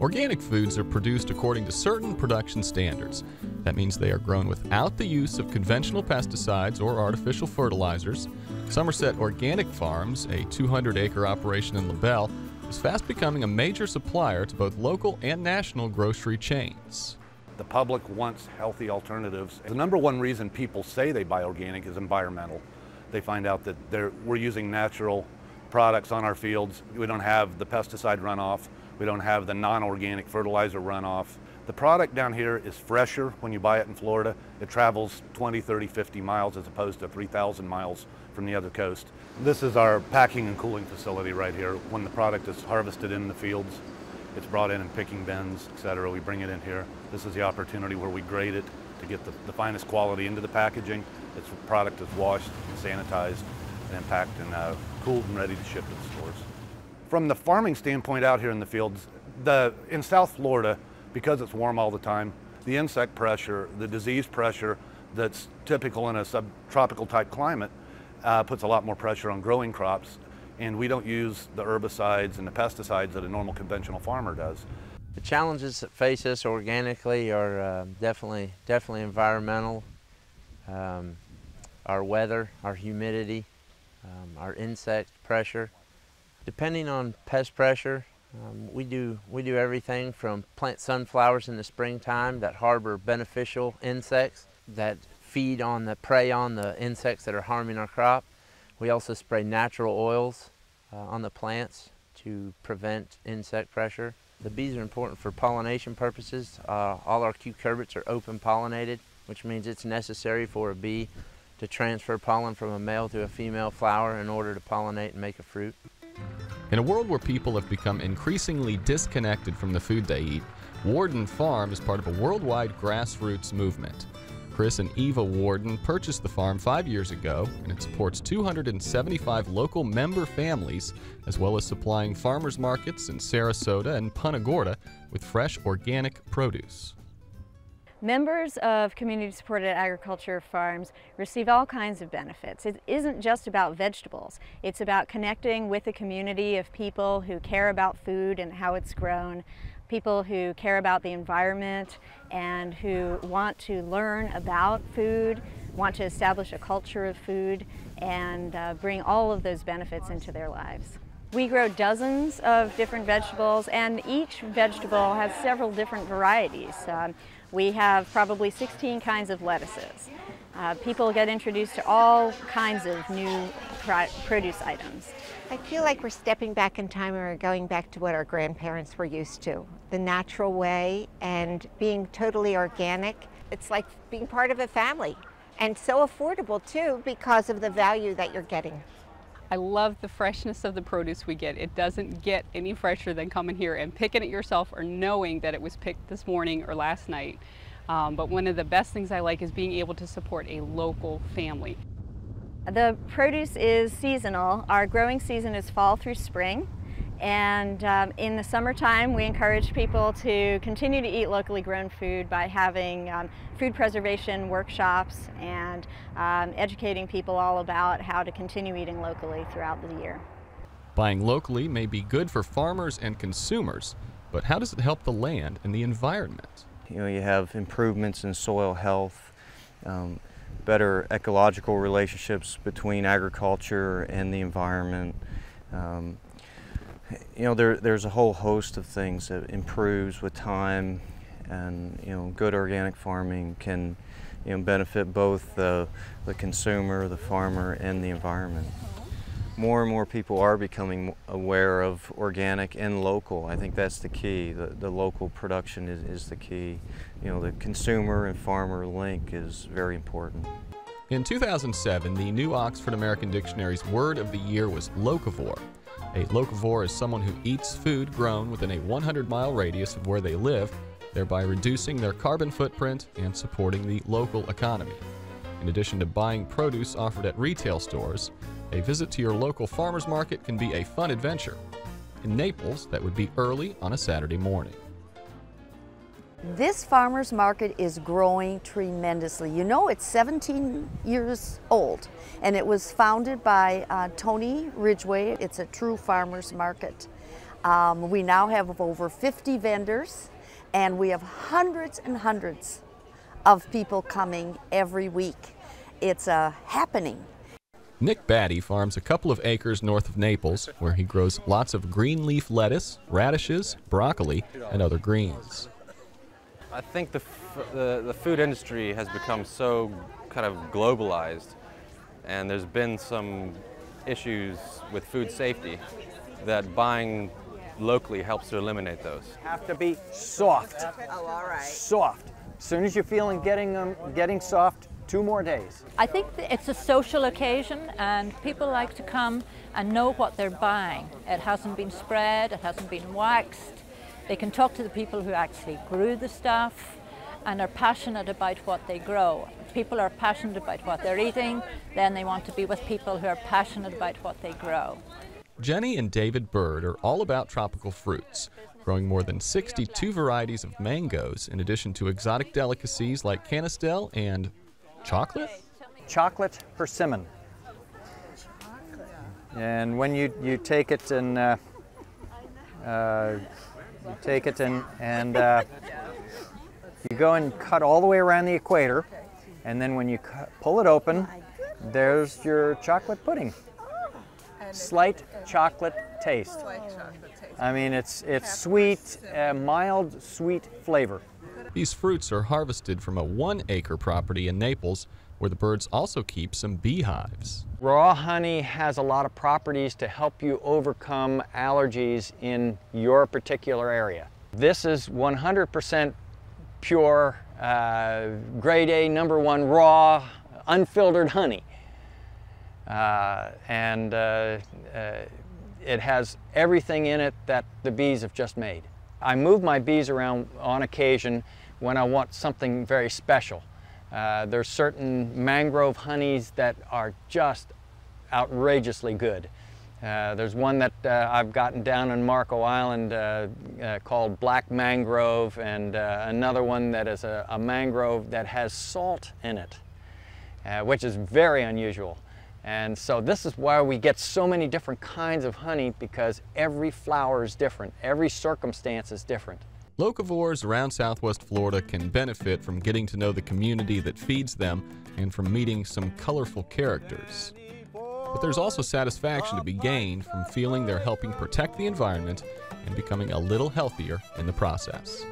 Organic foods are produced according to certain production standards. That means they are grown without the use of conventional pesticides or artificial fertilizers. Somerset Organic Farms, a 200-acre operation in LaBelle, is fast becoming a major supplier to both local and national grocery chains. The public wants healthy alternatives. The number one reason people say they buy organic is environmental. They find out that we're using natural products on our fields. We don't have the pesticide runoff. We don't have the non-organic fertilizer runoff. The product down here is fresher when you buy it in Florida. It travels 20, 30, 50 miles as opposed to 3,000 miles from the other coast. This is our packing and cooling facility right here. When the product is harvested in the fields, it's brought in picking bins, etc. We bring it in here. This is the opportunity where we grade it to get the finest quality into the packaging. Its product is washed and sanitized and packed and cooled and ready to ship to the stores. From the farming standpoint out here in the fields, in South Florida, because it's warm all the time, the insect pressure, the disease pressure that's typical in a subtropical type climate puts a lot more pressure on growing crops, and we don't use the herbicides and the pesticides that a normal conventional farmer does. The challenges that face us organically are definitely environmental, our weather, our humidity, our insect pressure. Depending on pest pressure, we do everything from plant sunflowers in the springtime that harbor beneficial insects that prey on the insects that are harming our crop. We also spray natural oils on the plants to prevent insect pressure. The bees are important for pollination purposes. All our cucurbits are open pollinated, which means it's necessary for a bee to transfer pollen from a male to a female flower in order to pollinate and make a fruit. In a world where people have become increasingly disconnected from the food they eat, Warden Farm is part of a worldwide grassroots movement. Chris and Eva Worden purchased the farm 5 years ago, and it supports 275 local member families, as well as supplying farmers markets in Cereceda and Punta Gorda with fresh organic produce. Members of community-supported agriculture farms receive all kinds of benefits. It isn't just about vegetables. It's about connecting with a community of people who care about food and how it's grown, people who care about the environment and who want to learn about food, want to establish a culture of food, and bring all of those benefits into their lives. We grow dozens of different vegetables, and each vegetable has several different varieties. We have probably 16 kinds of lettuces. People get introduced to all kinds of new produce items. I feel like we're stepping back in time and we're going back to what our grandparents were used to, the natural way and being totally organic. It's like being part of a family, and so affordable too because of the value that you're getting. I love the freshness of the produce we get. It doesn't get any fresher than coming here and picking it yourself or knowing that it was picked this morning or last night. But one of the best things I like is being able to support a local family. The produce is seasonal. Our growing season is fall through spring. And in the summertime, we encourage people to continue to eat locally grown food by having food preservation workshops and educating people all about how to continue eating locally throughout the year. Buying locally may be good for farmers and consumers, but how does it help the land and the environment? You have improvements in soil health, better ecological relationships between agriculture and the environment. There's a whole host of things that improves with time, and good organic farming can benefit both the consumer, the farmer, and the environment. More and more people are becoming aware of organic and local. I think that's the key. The local production is the key. The consumer and farmer link is very important. In 2007, the New Oxford American Dictionary's word of the year was locavore. A locavore is someone who eats food grown within a 100-mile radius of where they live, thereby reducing their carbon footprint and supporting the local economy. In addition to buying produce offered at retail stores, a visit to your local farmer's market can be a fun adventure. In Naples, that would be early on a Saturday morning. This farmer's market is growing tremendously. You know, it's 17 years old, and it was founded by Tony Ridgway. It's a true farmer's market. We now have over 50 vendors, and we have hundreds and hundreds of people coming every week. It's a happening. Nick Batty farms a couple of acres north of Naples, where he grows lots of green leaf lettuce, radishes, broccoli, and other greens. I think the food industry has become so kind of globalized, and there's been some issues with food safety that buying locally helps to eliminate those. Have to be soft. Oh, all right. Soft. As soon as you're feeling getting soft, 2 more days. I think it's a social occasion, and people like to come and know what they're buying. It hasn't been spread, it hasn't been waxed. They can talk to the people who actually grew the stuff and are passionate about what they grow. If people are passionate about what they're eating, then they want to be with people who are passionate about what they grow. Jenny and David Burd are all about tropical fruits, growing more than 62 varieties of mangoes, in addition to exotic delicacies like canistel and chocolate? Chocolate persimmon. And when you take it and you go and cut all the way around the equator, and then when you pull it open, there's your chocolate pudding. Slight chocolate taste. I mean, it's sweet, mild, sweet flavor. These fruits are harvested from a 1-acre property in Naples, where the Burds also keep some beehives. Raw honey has a lot of properties to help you overcome allergies in your particular area. This is 100% pure, grade A, #1 raw, unfiltered honey. It has everything in it that the bees have just made. I move my bees around on occasion when I want something very special. There's certain mangrove honeys that are just outrageously good. There's one that I've gotten down in Marco Island called Black Mangrove, and another one that is a mangrove that has salt in it, which is very unusual. And so this is why we get so many different kinds of honey, because every flower is different, every circumstance is different. Locavores around Southwest Florida can benefit from getting to know the community that feeds them and from meeting some colorful characters. But there's also satisfaction to be gained from feeling they're helping protect the environment and becoming a little healthier in the process.